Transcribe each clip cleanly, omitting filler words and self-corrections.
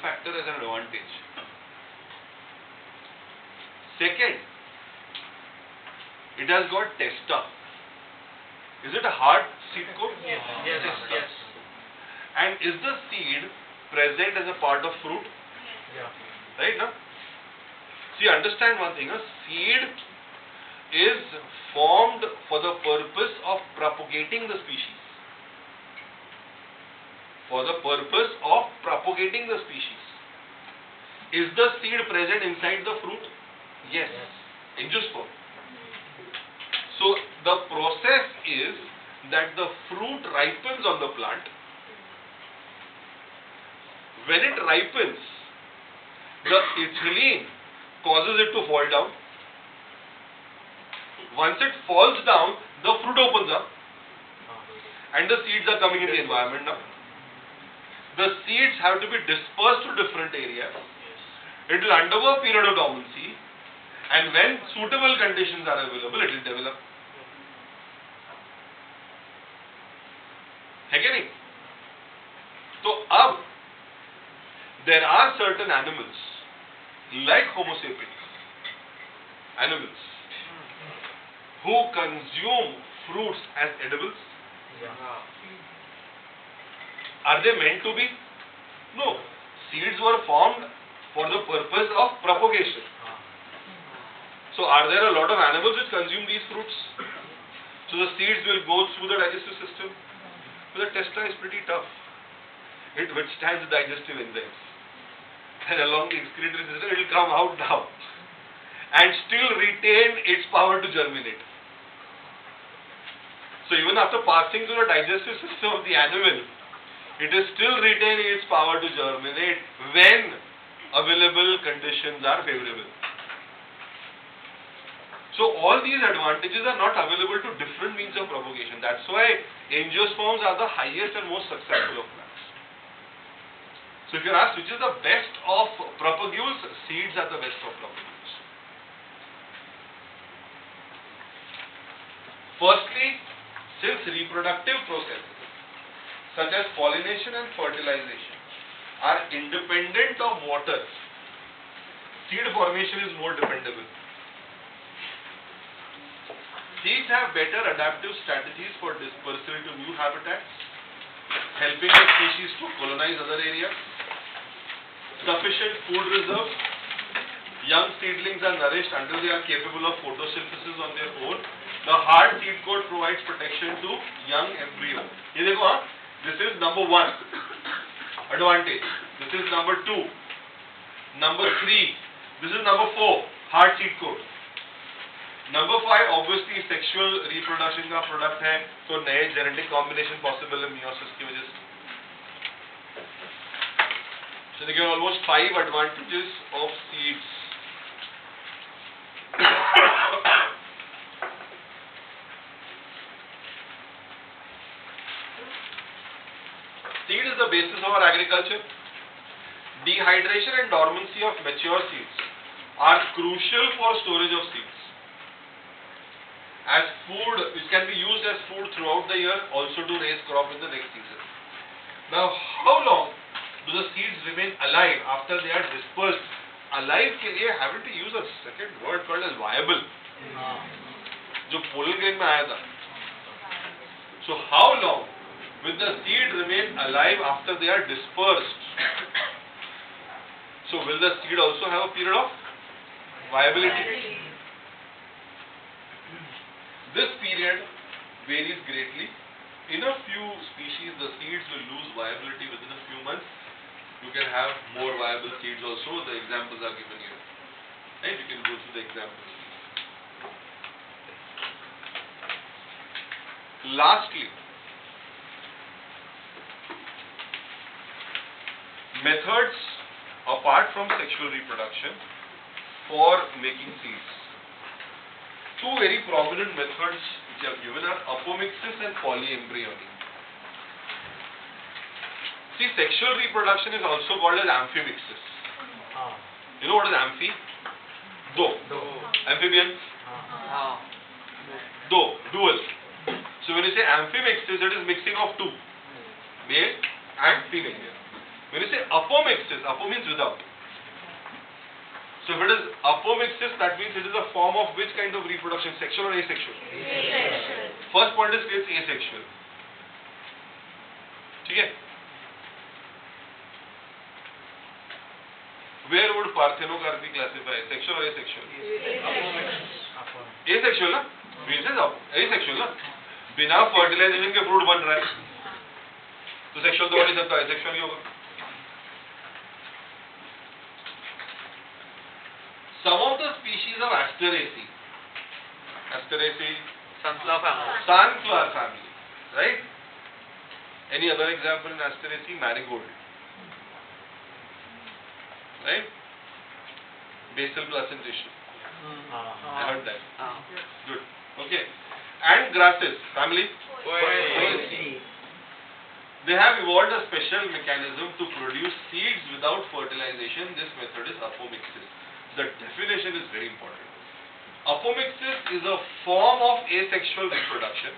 factor as an advantage. Second, it has got testa. Is it a hard seed coat? Yes. Yes. Yes. And is the seed present as a part of fruit? Yeah. Right, no? See, understand one thing, a seed is formed for the purpose of propagating the species. For the purpose of propagating the species. Is the seed present inside the fruit? Yes. In juice form. So the process is that the fruit ripens on the plant. When it ripens, the ethylene causes it to fall down. Once it falls down, the fruit opens up and the seeds are coming in the environment now. The seeds have to be dispersed to different areas. It will undergo a period of dormancy, and when suitable conditions are available, it will develop. है क्या नहीं? तो अब there are certain animals like Homo sapiens animals who consume fruits as edibles. Are they meant to be? No. Seeds were formed for the purpose of propagation. So are there a lot of animals which consume these fruits? So the seeds will go through the digestive system. But the testa is pretty tough. It withstands digestive enzymes. And along the excretory system, it will come out now and still retain its power to germinate. So even after passing through the digestive system of the animal, it is still retaining its power to germinate when available conditions are favorable. So all these advantages are not available to different means of propagation. That's why angiosperms are the highest and most successful of plants. So if you're asked which is the best of propagules, seeds are the best of propagules. Firstly, since reproductive processes such as pollination and fertilization are independent of water, seed formation is more dependable. Seeds have better adaptive strategies for dispersal into new habitats, helping the species to colonize other areas. Sufficient food reserves. Young seedlings are nourished until they are capable of photosynthesis on their own. The hard seed coat provides protection to young embryo. ये देखो हाँ, this is number 1 advantage. This is number 2. Number 3. This is number 4. Hard seed coat. Number 5 obviously sexual reproduction का product है, तो नए genetic combination possible है meiosis की वजह से. So they get almost 5 advantages of seeds. Seed is the basis of our agriculture. Dehydration and dormancy of mature seeds are crucial for storage of seeds. As food, which can be used as food throughout the year, also to raise crop in the next season. Now, how long do the seeds remain alive after they are dispersed? Alive के लिए having to use a second word called as viable, जो pollen grain में आया था. So, how long will the seed remain alive after they are dispersed? So, will the seed also have a period of viability? This period varies greatly. In a few species, the seeds will lose viability within a few months. You can have more viable seeds also. The examples are given here. Right? You can go through the examples. Lastly, methods apart from sexual reproduction for making seeds. Two very prominent methods which are given are apomixis and polyembryony. See, sexual reproduction is also called as amphimixis. You know what is amphi? Do. Amphibian? Do. Dual. So when you say amphimixis, it is mixing of two, male and female. When you say apomixis, apo means without. So if it is apomixis, that means it is a form of which kind of reproduction, sexual or asexual? Asexual. First point is it's asexual. Okay? Where would parthenocarpy classify? Sexual or asexual? Asexual ना? Means is asexual ना? बिना fertilization के fruit बन रहा है, तो sexual तो हो नहीं सकता, asexual ही होगा. Some of the species of Asteraceae, sunflower family, right? Any other example in Asteraceae? Marigold, right? Basal placentation. I heard that. Good. Okay. And grasses family. They have evolved a special mechanism to produce seeds without fertilization. This method is apomixis. The definition is very important. Apomixis is a form of asexual reproduction.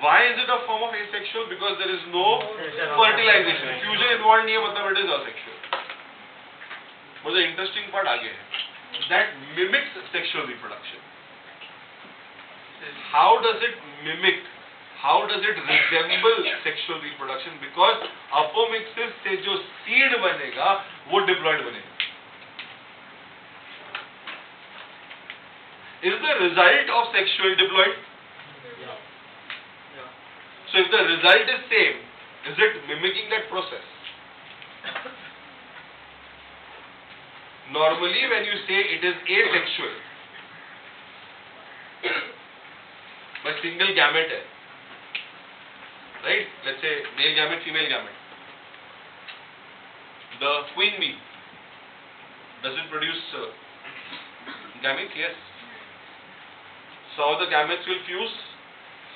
Why is it a form of asexual? Because there is no fertilization. Fusion involved नहीं है, मतलब it is asexual. But the interesting part आगे है. That mimics sexual reproduction. How does it mimic? How does it resemble sexual reproduction? Because apomixis से जो seed बनेगा, वो diploid बनेगा. Is the result of sexual diploid? So if the result is same, is it mimicking that process? Normally when you say it is asexual, by single gamete hai, right? Let's say male gamete, female gamete. The queen bee, does it produce gametes? Yes. Some of the gametes will fuse,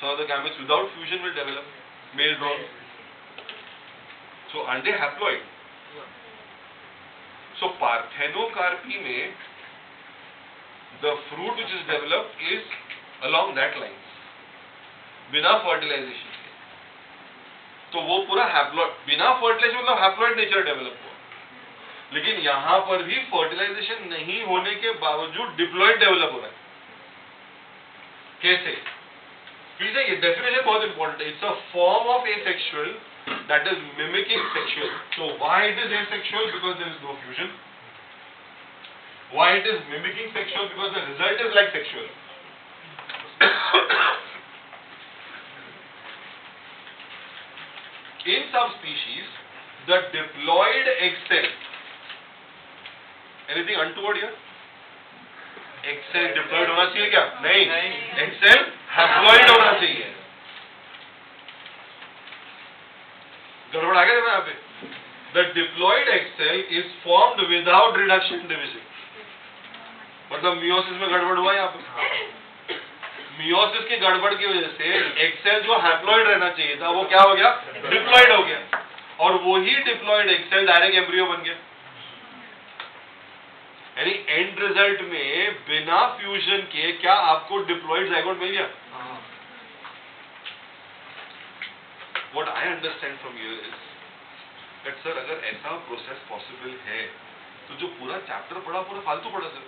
some of the gametes without fusion will develop, male drone. So are they haploid? So parthenocarpy में the fruit which is developed is along that line, बिना fertilization के. तो वो पूरा haploid, बिना fertilization मतलब haploid nature develop हुआ. लेकिन यहाँ पर भी fertilization नहीं होने के बावजूद diploid develop हो रहा है. कैसे? Please, ये definition बहुत important है. It's a form of asexual that is mimicking sexual. So why it is asexual? Because there is no fusion. Why it is mimicking sexual? Because the result is like sexual. In some species, the diploid egg cell. Anything untoward here? Egg cell diploid होना चाहिए क्या? नहीं. Egg cell haploid होना चाहिए. गड़बड़ आ गया था यहाँ पे. The diploid egg cell is formed without reduction division. मतलब meiosis में गड़बड़ हुआ यहाँ पे. Meiosis की गड़बड़ की वजह से egg cell जो haploid रहना चाहिए था वो क्या हो गया? Diploid हो गया. और वही diploid egg cell direct embryo बन गया. यानी एंड रिजल्ट में बिना फ्यूजन के क्या आपको डिप्लॉइड zygote मिल गया? What I understand from here is that sir अगर ऐसा प्रोसेस पॉसिबल है तो जो पूरा चैप्टर पढ़ा पूरा फालतू पढ़ा sir.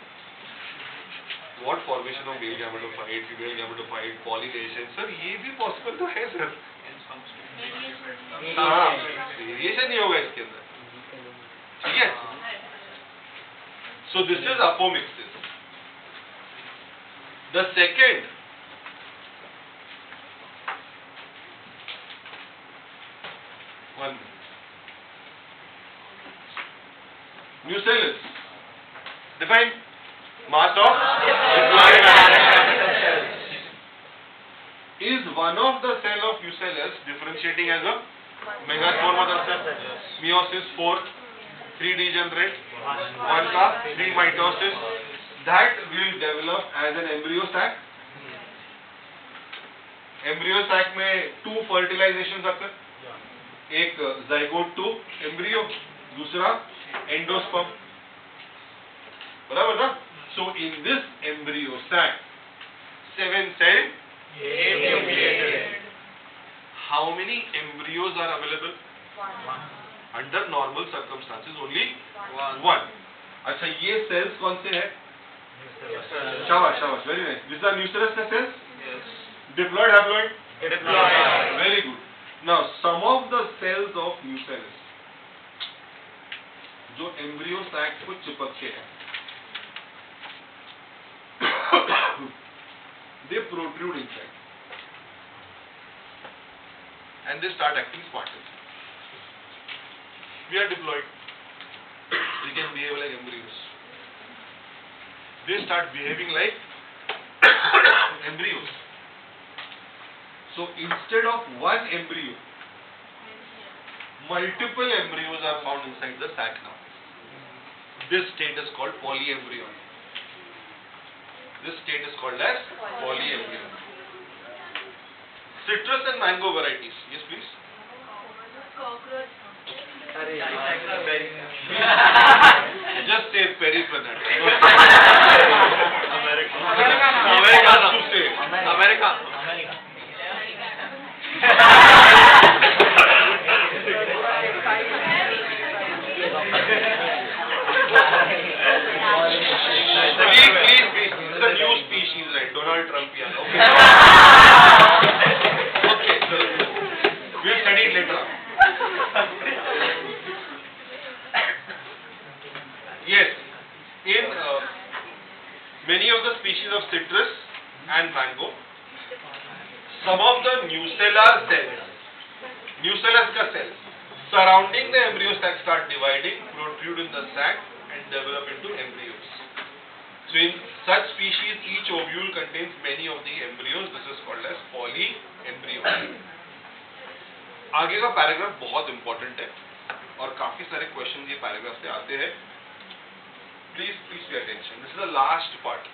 What formation of male gametophyte, female gametophyte, pollination, sir ये भी पॉसिबल तो है सर. हाँ, वेरिएशन नहीं होगा इसके अंदर. ठीक है. So this is apomixis. The second one, nucellus. Define. Mass of diploid is one of the cell of nucellus differentiating as a megaspore mother cell. Meiosis 4, 3 degenerate, 1 का 3 mitosis that will develop as an embryo sac. Embryo sac में 2 fertilizations आते हैं. एक zygote to embryo, दूसरा endosperm. बराबर ना? So in this embryo sac, 7 cells. How many embryos are available? Under normal circumstances only one. अच्छा ये cells कौन से हैं? शाबाश शाबाश, very nice. These are nucellus cells? Yes. Diploid, haploid? Diploid. Very good. Now some of the cells of nucellus जो embryo sac को चिपक के हैं, they protrude inside and they start acting spartans. We are diploid. We can behave like embryos. They start behaving like embryos. So instead of one embryo, multiple embryos are found inside the sac now. This state is called polyembryon. This state is called as polyembryon. Citrus and mango varieties. Yes, please. Just say periplanet. Americana. America. Please. It's a new species, right? Donald Trumpian. Okay. Okay. We'll study it later. Yes. In many of the species of citrus and mango, some of the nucellar cells, nucellus ka cells, surrounding the embryo sac start dividing, protrude in the sac and develop into embryos. So in such species, each ovule contains many of the embryos. This is called as polyembryo. आगे का paragraph बहुत important है और काफी सारे question ये paragraph से आते हैं. Please pay attention. This is the last part.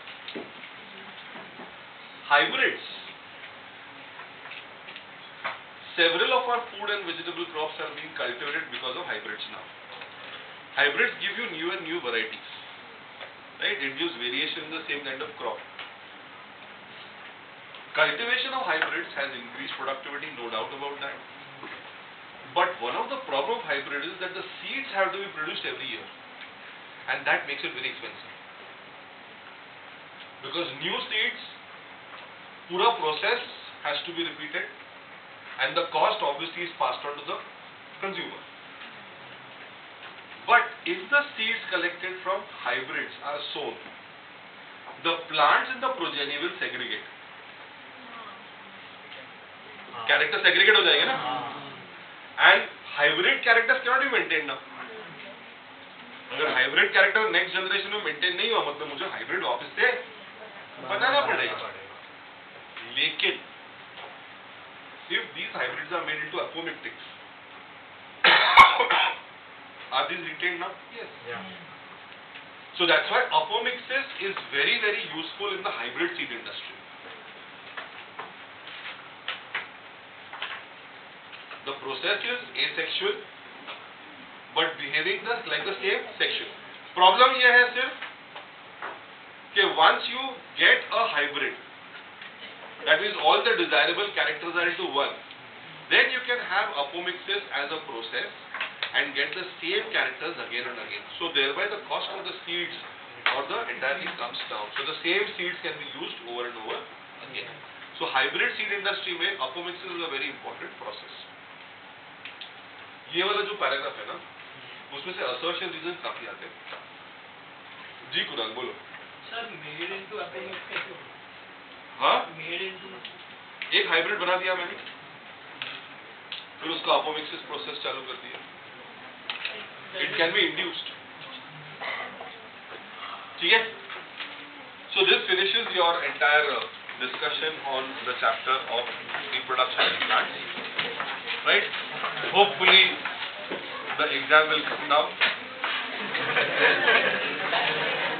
Hybrids. Several of our food and vegetable crops are being cultivated because of hybrids now. Hybrids give you new and new varieties. Right? It gives variation in the same kind of crop. Cultivation of hybrids has increased productivity, no doubt about that. But one of the problem of hybrid is that the seeds have to be produced every year. And that makes it very expensive. Because new seeds, pura process has to be repeated. And the cost obviously is passed on to the consumer. But if the seeds collected from hybrids are sown, the plants in the progeny will segregate. Character segregate हो जाएंगे ना? And hybrid characters cannot be maintained now. अगर hybrid character next generation में maintain नहीं हुआ, मतलब मुझे hybrid वापस से बनाना पड़ेगा. लेकिन if these hybrids are made into apomictics, are these retained now? Yes. Yeah. So that's why apomixis is very, very useful in the hybrid seed industry. The process is asexual, but behaving like the same sexual. Problem ये है सिर्फ कि once you get a hybrid, that means all the desirable characters are into one, then you can have apomixis as a process and get the same characters again and again. So thereby the cost of the seeds or the entire thing comes down. So the same seeds can be used over and over again. So hybrid seed industry में apomixis is a very important process. ये वाला जो paragraph है ना, उसमें से assertion reasons काफी आते हैं. जी कुरान बोलो. सर मेड इनटू apomix कैसे हो? हाँ? मेड इनटू एक हाइब्रिड बना दिया मैंने, फिर उसका apomixis प्रोसेस चालू कर दिया. It can be induced. ठीक है? So this finishes your entire discussion on the chapter of reproduction in plants. Right? Hopefully the exam will come now.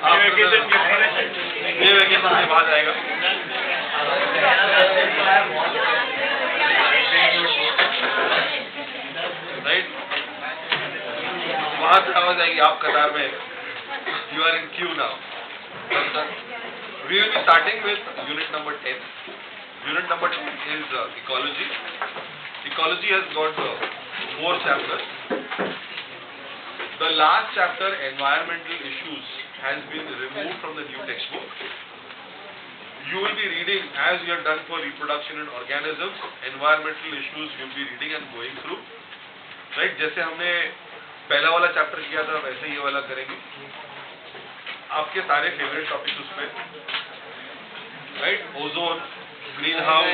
ये वेकेशन के बाद आएगा. Right? वहाँ से आवाज आएगी आप कतार में. You are in queue now. We will be starting with unit number 10. Unit number 10 is ecology. Ecology has got 4 chapters. The last chapter, environmental issues, has been removed from the new textbook. You will be reading, as you have done for reproduction in organisms, environmental issues you will be reading and going through. Right? जैसे हमने पहला वाला chapter किया था वैसे ये वाला करेंगे. आपके सारे फेवरेट टॉपिक्स उसमें, right? Ozone, green house,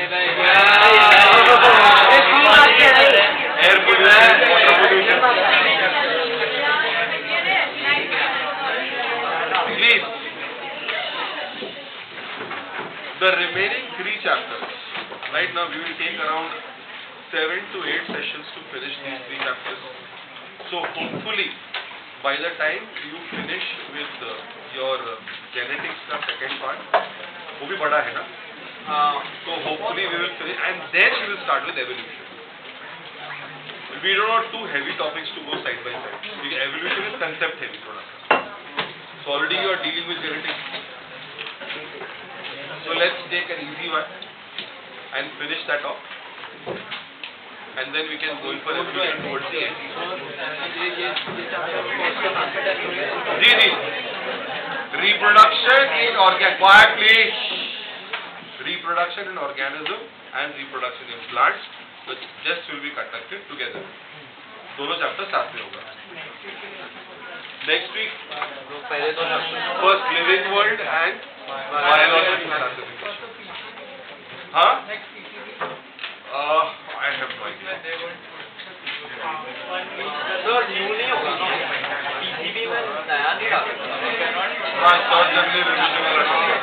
air pollution, water pollution. Please, the remaining 3 chapters. Right now, we will take around 7 to 8 sessions to finish these 3 chapters. So hopefully, by the time you finish with your genetics का second part, वो भी बड़ा है ना? So hopefully we will finish and then we will start with evolution. We don't want 2 heavy topics to go side by side. Because evolution is concept heavy थोड़ा. So already you are dealing with genetics. So let's take an easy one and finish that off. And then we can go in for evolution towards the end. जी जी. Reproduction in quiet please. Reproduction in organism and reproduction in plants. So just will be conducted together. दोनों chapter साथ में होगा. Next week, first living world and biological classification. Huh? I have no idea. Sir new नहीं होगा ना, PCB में नया नहीं डाला. हाँ, सर जनरली रिविजन वाला टॉपिक.